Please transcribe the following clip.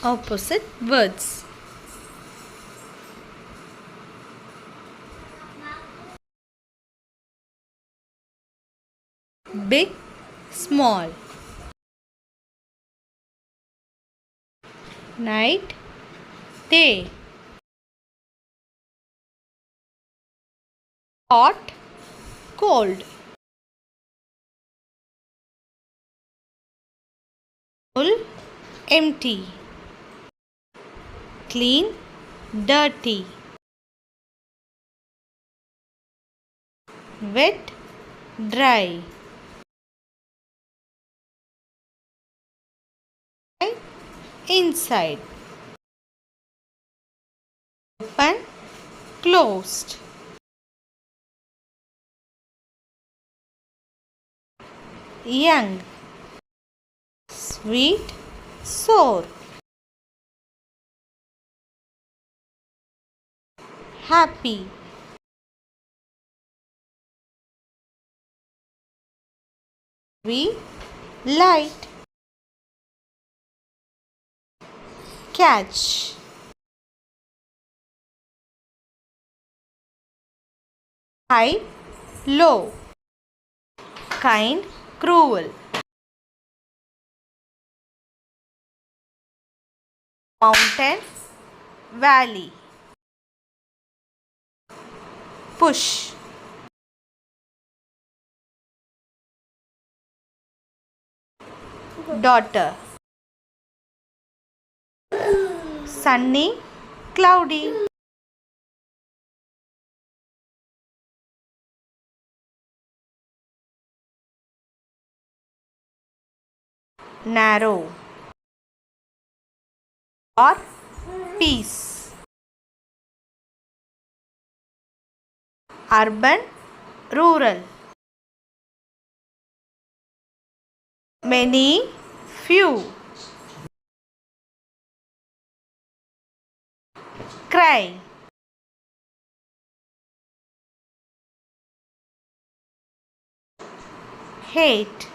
opposite words. Big, small. Night, day. Hot, cold. Full, empty. Clean, dirty. Wet, dry. Inside. Open, closed. Young, sweet, sour. Happy, we, light. Catch, high, low. Kind, cruel. Mountain, valley. Push, daughter. Sunny, cloudy. Narrow or peace. Urban, rural. Many, few. Cry, hate.